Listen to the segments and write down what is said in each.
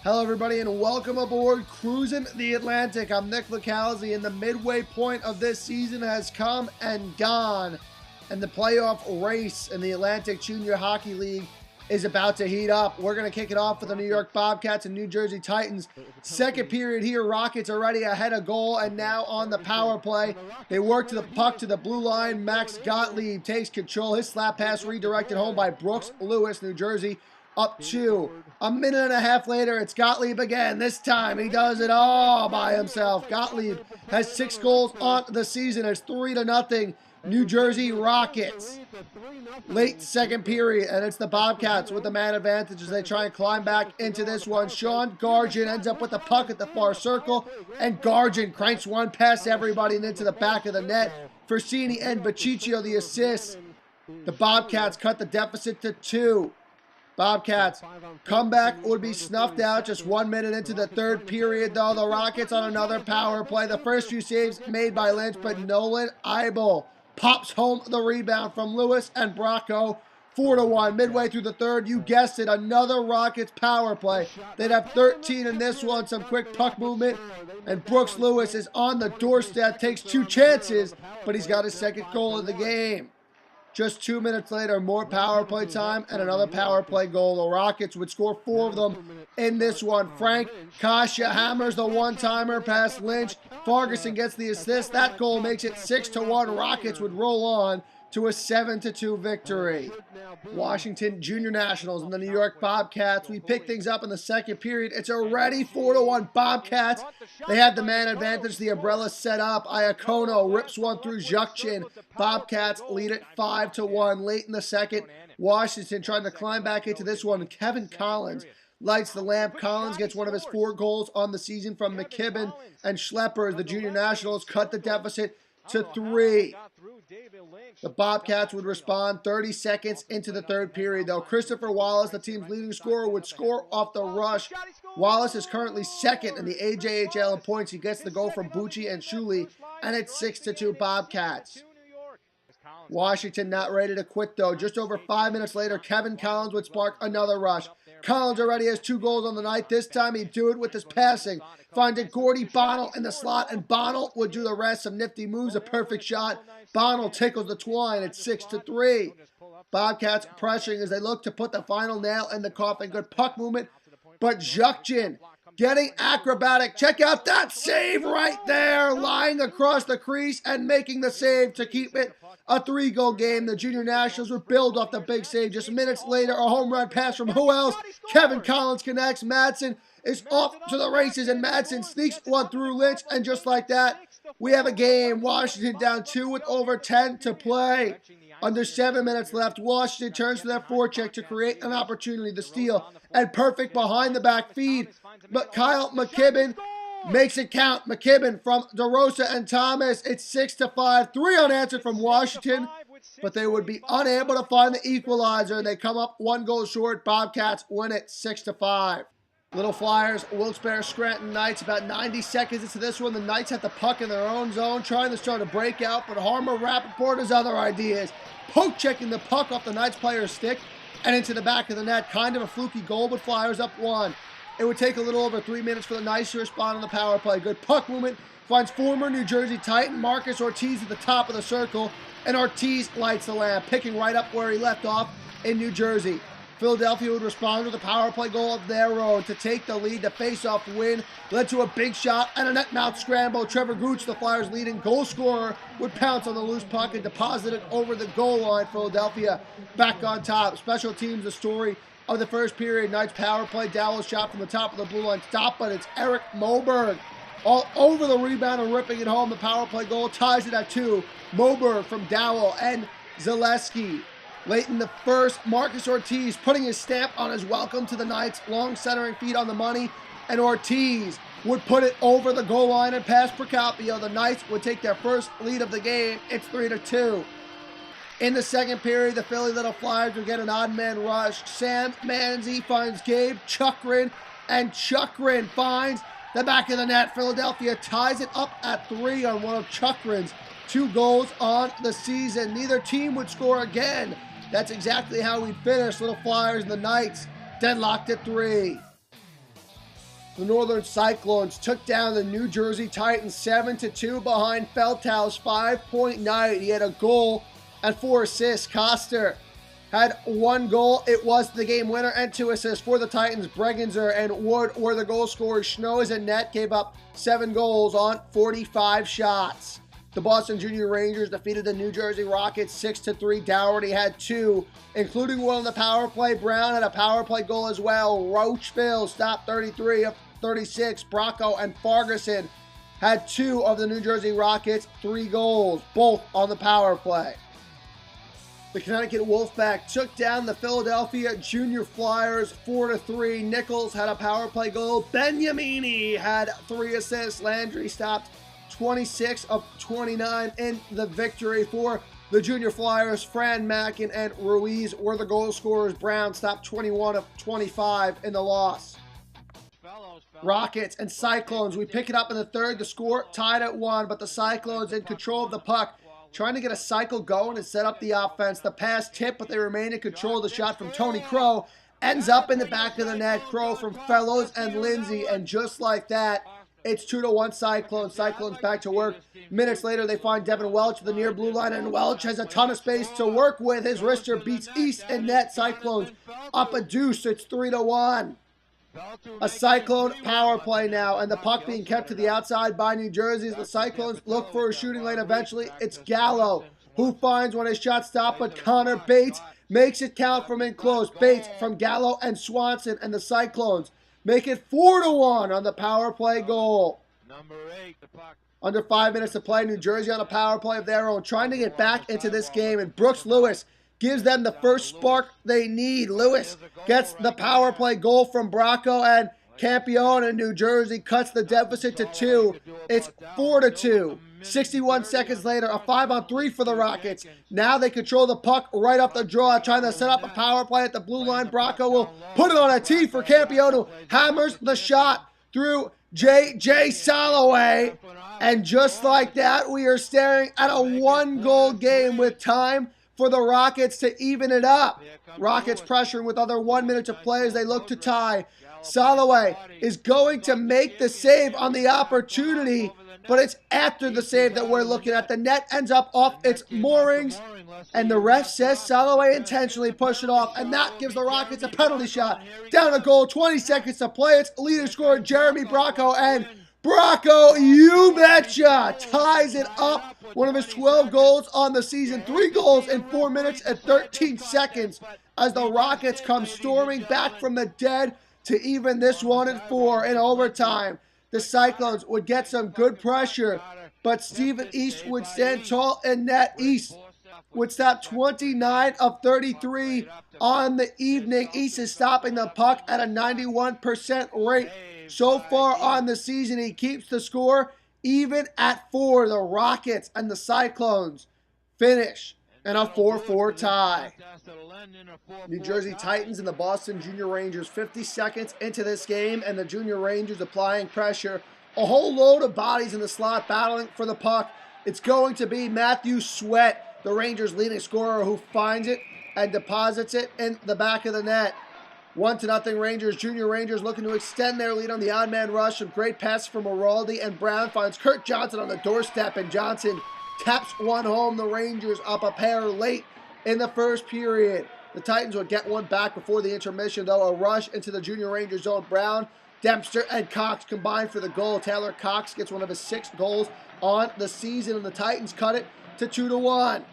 Hello, everybody, and welcome aboard Cruisin' the Atlantic. I'm Nick Licalzi, and the midway point of this season has come and gone, and the playoff race in the Atlantic Junior Hockey League is about to heat up. We're going to kick it off with the New York Bobcats and New Jersey Titans. Second period here, Rockets already ahead of goal, and now on the power play. They work to the puck to the blue line. Max Gottlieb takes control. His slap pass redirected home by Brooks Lewis, New Jersey. Up 2. A minute and a half later, it's Gottlieb again. This time, he does it all by himself. Gottlieb has 6 goals on the season. It's 3-0 New Jersey Rockets. Late second period, and it's the Bobcats with the man advantage as they try and climb back into this one. Sean Gargin ends up with the puck at the far circle, and Gargin cranks one past everybody and into the back of the net. Forsini and Baciccio the assists. The Bobcats cut the deficit to 2. Bobcats comeback would be snuffed out just 1 minute into the third period, though. The Rockets on another power play. The first few saves made by Lynch, but Nolan Eibel pops home the rebound from Lewis and Bracco. 4-1 midway through the third. You guessed it, another Rockets power play. They'd have 13 in this one. Some quick puck movement, and Brooks Lewis is on the doorstep. Takes 2 chances, but he's got his second goal of the game. Just 2 minutes later, more power play time and another power play goal. The Rockets would score 4 of them in this one. Frank Kasha hammers the one-timer past Lynch. Ferguson gets the assist. That goal makes it 6-1. Rockets would roll on to a 7-2 victory. Washington Junior Nationals and the New York Bobcats. We pick things up in the second period. It's already 4-1 Bobcats. They have the man advantage. The umbrella set up. Iacono rips one through Zhukchin. Bobcats lead it 5-1 late in the second. Washington trying to climb back into this one. Kevin Collins lights the lamp. Collins gets one of his 4 goals on the season from McKibben and Schlepper. The Junior Nationals cut the deficit to 3. The Bobcats would respond 30 seconds into the third period, though. Christopher Wallace, the team's leading scorer, would score off the rush. Wallace is currently second in the AJHL in points. He gets the goal from Bucci and Shuley, and it's 6-2 Bobcats. Washington not ready to quit, though. Just over 5 minutes later, Kevin Collins would spark another rush. Collins already has 2 goals on the night. This time he'd do it with his passing. Finding Gordy Bonnell in the slot, and Bonnell would do the rest. Some nifty moves, a perfect shot. Bonnell tickles the twine. It's 6-3. Bobcats pressuring as they look to put the final nail in the coffin. Good puck movement, but Zhukchin getting acrobatic. Check out that save right there, lying across the crease and making the save to keep it a 3-goal game. The Junior Nationals would build off the big save. Just minutes later, a home run pass from who else? Kevin Collins connects. Madsen is off to the races, and Madsen sneaks one through Lynch, and just like that, we have a game. Washington down 2 with over 10 to play. Under 7 minutes left, Washington turns to their forecheck to create an opportunity. The steal and perfect behind the back feed, but Kyle McKibben makes it count. McKibben from DeRosa and Thomas. It's 6-5. 3 unanswered from Washington, but they would be unable to find the equalizer, and they come up 1 goal short. Bobcats win it 6-5. Little Flyers, Wilkes-Barre, Scranton Knights. About 90 seconds into this one, the Knights have the puck in their own zone, trying to start a breakout, but Harmer Rappaport has other ideas. Poke checking the puck off the Knights player's stick and into the back of the net. Kind of a fluky goal, but Flyers up 1. It would take a little over 3 minutes for the Knights to respond on the power play. Good puck movement finds former New Jersey Titan Marcus Ortiz at the top of the circle, and Ortiz lights the lamp, picking right up where he left off in New Jersey. Philadelphia would respond with a power play goal of their own to take the lead. The face-off win led to a big shot and a net mouth scramble. Trevor Gooch, the Flyers' leading goal scorer, would pounce on the loose puck and deposit it over the goal line. Philadelphia back on top. Special teams, the story of the first period. Knights power play. Dowell's shot from the top of the blue line. Stop, but it's Eric Moberg all over the rebound and ripping it home. The power play goal ties it at 2. Moberg from Dowell and Zaleski. Late in the first, Marcus Ortiz putting his stamp on his welcome to the Knights. Long centering feet on the money, and Ortiz would put it over the goal line and past Procopio. The Knights would take their first lead of the game. It's 3-2. In the second period, the Philly Little Flyers would get an odd man rush. Sam Manzi finds Gabe Chukrin, and Chukrin finds the back of the net. Philadelphia ties it up at 3 on one of Chukrin's 2 goals on the season. Neither team would score again. That's exactly how we'd finish. Little Flyers and the Knights deadlocked at 3. The Northern Cyclones took down the New Jersey Titans 7-2 behind Feldhau's 5-point night. He had a goal and 4 assists. Koster had 1 goal. It was the game winner, and 2 assists for the Titans. Bregenzer and Wood were the goal scorers. Schnoes and Net gave up 7 goals on 45 shots. The Boston Junior Rangers defeated the New Jersey Rockets 6-3. Dougherty had 2, including 1 on the power play. Brown had a power play goal as well. Roachville stopped 33 of 36. Bracco and Farguson had 2 of the New Jersey Rockets' 3 goals, both on the power play. The Connecticut Wolfpack took down the Philadelphia Junior Flyers 4-3. Nichols had a power play goal. Beniamini had 3 assists. Landry stopped 26 of 29 in the victory for the Junior Flyers. Fran Mackin and Ruiz were the goal scorers. Brown stopped 21 of 25 in the loss. Rockets and Cyclones, we pick it up in the third. The score tied at 1, but the Cyclones in control of the puck, trying to get a cycle going and set up the offense. The pass tipped, but they remain in control. The shot from Tony Crow ends up in the back of the net. Crow from Fellows and Lindsay, and just like that, it's 2-1 Cyclones. Cyclones back to work. Minutes later, they find Devin Welch at the near blue line, and Welch has a ton of space to work with. His wrister beats East and net. Cyclones up a deuce. It's 3-1. A Cyclone power play now, and the puck being kept to the outside by New Jersey as the Cyclones look for a shooting lane. Eventually, it's Gallo who finds one. His shot stopped, but Connor Bates makes it count from in close. Bates from Gallo and Swanson, and the Cyclones make it 4-1 on the power play goal. Under 5 minutes to play, New Jersey on a power play of their own, trying to get back into this game, and Brooks Lewis gives them the first spark they need. Lewis gets the power play goal from Bracco, and Campione in New Jersey cuts the deficit to 2. It's 4-2. 61 seconds later, a 5-on-3 for the Rockets. Now they control the puck right off the draw, trying to set up a power play at the blue line. Bracco will put it on a tee for Campione, who hammers the shot through J.J. Soloway. And just like that, we are staring at a 1-goal game with time for the Rockets to even it up. Rockets pressuring with under 1 minute to play as they look to tie. Soloway is going to make the save on the opportunity, but it's after the save that we're looking at. The net ends up off its moorings, and the ref says Soloway intentionally pushed it off, and that gives the Rockets a penalty shot. Down a goal, 20 seconds to play. It's leading scorer Jeremy Bracco, and Bracco, you betcha, ties it up. One of his 12 goals on the season. 3 goals in 4 minutes and 13 seconds as the Rockets come storming back from the dead to even this one at 4 in overtime. The Cyclones would get some good pressure, but Stephen East would stand tall in net. East would stop 29 of 33 on the evening. East is stopping the puck at a 91% rate. So far on the season, he keeps the score even at 4. The Rockets and the Cyclones finish in a 4-4 tie. New Jersey Titans and the Boston Junior Rangers 50 seconds into this game, and the Junior Rangers applying pressure. A whole load of bodies in the slot battling for the puck. It's going to be Matthew Sweat, the Rangers' leading scorer, who finds it and deposits it in the back of the net. 1-0 Rangers. Junior Rangers looking to extend their lead on the odd man rush. Some great passes from Araldi, and Brown finds Kurt Johnson on the doorstep, and Johnson taps one home. The Rangers up a pair late in the first period. The Titans would get one back before the intermission, though. A rush into the Junior Rangers zone. Brown, Dempster, and Cox combined for the goal. Taylor Cox gets one of his 6 goals on the season, and the Titans cut it to 2-1.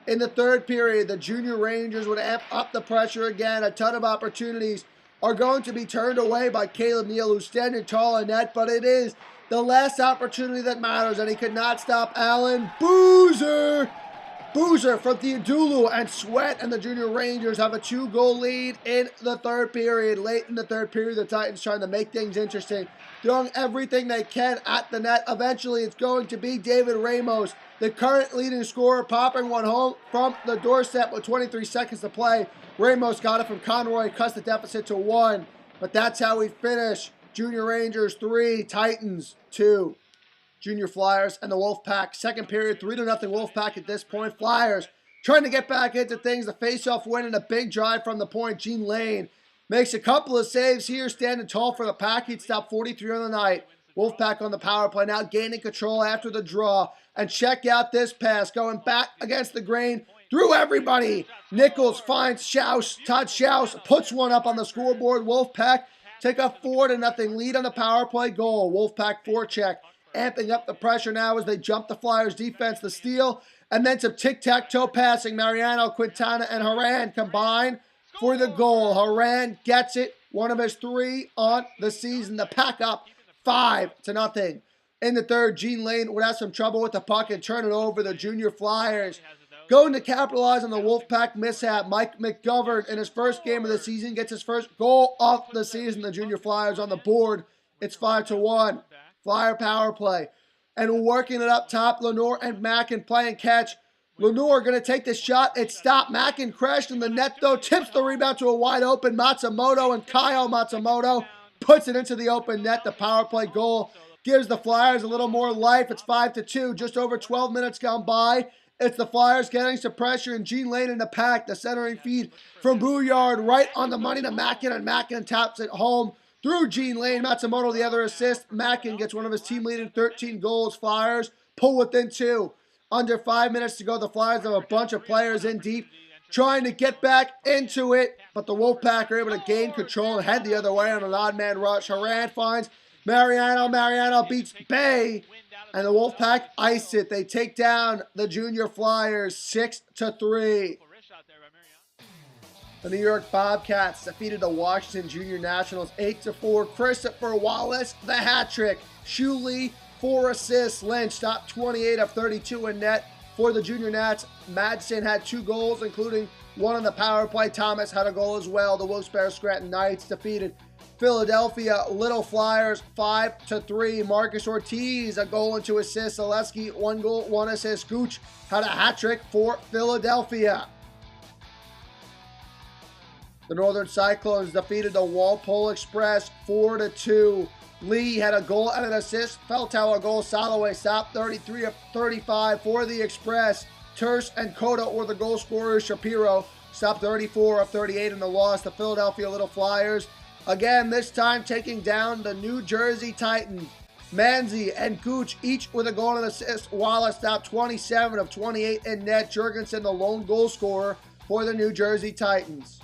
In the third period, the Junior Rangers would amp up the pressure again. A ton of opportunities are going to be turned away by Caleb Neal, who's standing tall in net, but it is the last opportunity that matters, and he could not stop Alan Boozer. Boozer from Theodulu, and Sweat and the Junior Rangers have a 2-goal lead in the third period. Late in the third period, the Titans trying to make things interesting, throwing everything they can at the net. Eventually, it's going to be David Ramos, the current leading scorer, popping one home from the doorstep with 23 seconds to play. Ramos got it from Conroy, cuts the deficit to 1. But that's how we finish. Junior Rangers 3, Titans 2. Junior Flyers and the Wolfpack. Second period, 3-0 Wolfpack at this point. Flyers trying to get back into things. The faceoff win and a big drive from the point. Gene Lane Makes a couple of saves here, standing tall for the pack. He'd stop 43 on the night. Wolfpack on the power play, now gaining control after the draw. And check out this pass, going back against the grain, through everybody. Nichols finds Schaus. Todd Schaus puts one up on the scoreboard. Wolfpack take a 4-0 lead on the power play goal. Wolfpack forecheck, amping up the pressure now as they jump the Flyers defense. The steal, and then some tic-tac-toe passing. Mariano, Quintana, and Haran combine for the goal. Haran gets it, one of his 3 on the season. The pack up 5-0. In the third, Gene Lane would have some trouble with the puck and turn it over. The Junior Flyers going to capitalize on the Wolfpack mishap. Mike McGovern, in his first game of the season, gets his first goal of the season. The Junior Flyers on the board. It's 5-1. Flyer power play. And working it up top, Lenore and Mackin playing catch. Lenore going to take the shot. It's stopped. Mackin crashed in the net, though. Tips the rebound to a wide open Matsumoto, and Kyle Matsumoto puts it into the open net. The power play goal gives the Flyers a little more life. It's 5-2. Just over 12 minutes gone by. It's the Flyers getting some pressure, and Gene Lane in the pack. The centering feed from Bouillard right on the money to Mackin, and Mackin taps it home through Gene Lane. Matsumoto the other assist. Mackin gets one of his team-leading 13 goals. Flyers pull within 2. Under 5 minutes to go. The Flyers have a bunch of players in deep trying to get back into it, but the Wolfpack are able to gain control and head the other way on an odd man rush. Haran finds Mariano. Mariano beats Bay, and the Wolfpack ice it. They take down the Junior Flyers 6-3. The New York Bobcats defeated the Washington Junior Nationals 8-4. Christopher Wallace, the hat trick. Shuley, 4 assists. Lynch stopped 28 of 32 in net for the Junior Nats. Madsen had 2 goals, including one on the power play. Thomas had a goal as well. The Wilkes-Barre Scranton Knights defeated Philadelphia Little Flyers 5-3. Marcus Ortiz, a goal and 2 assists. Zaleski, 1 goal, 1 assist. Gooch had a hat trick for Philadelphia. The Northern Cyclones defeated the Walpole Express 4-2. Lee had a goal and an assist. Feltow a goal. Soloway stopped 33 of 35 for the Express. Terse and Cota were the goal scorers. Shapiro stopped 34 of 38 in the loss. The Philadelphia Little Flyers, again, this time taking down the New Jersey Titans. Manzi and Gooch each with a goal and an assist. Wallace stopped 27 of 28 in net. Jurgensen the lone goal scorer for the New Jersey Titans.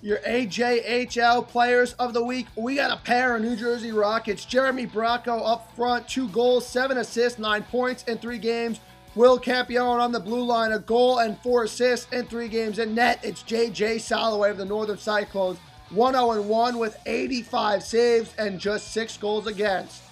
Your AJHL Players of the Week, we got a pair of New Jersey Rockets. Jeremy Bracco up front, 2 goals, 7 assists, 9 points in 3 games. Will Campione on the blue line, a goal and 4 assists in 3 games. In net, it's J.J. Soloway of the Northern Cyclones, 1-0-1 with 85 saves and just 6 goals against.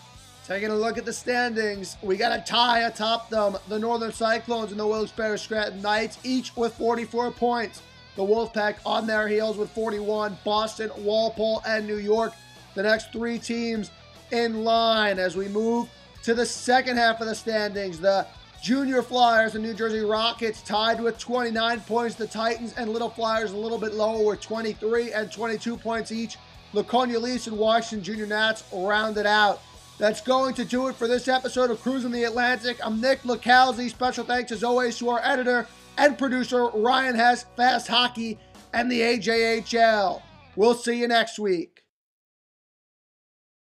Taking a look at the standings, we got a tie atop them. The Northern Cyclones and the Wilkes-Barre Scranton Knights, each with 44 points. The Wolfpack on their heels with 41. Boston, Walpole, and New York, the next 3 teams in line. As we move to the second half of the standings, the Junior Flyers and New Jersey Rockets tied with 29 points. The Titans and Little Flyers a little bit lower with 23 and 22 points each. Laconia Leafs and Washington Junior Nats rounded out. That's going to do it for this episode of Cruisin' the Atlantic. I'm Nick Licalzi. Special thanks as always to our editor and producer Ryan Hess, Fast Hockey, and the AJHL. We'll see you next week.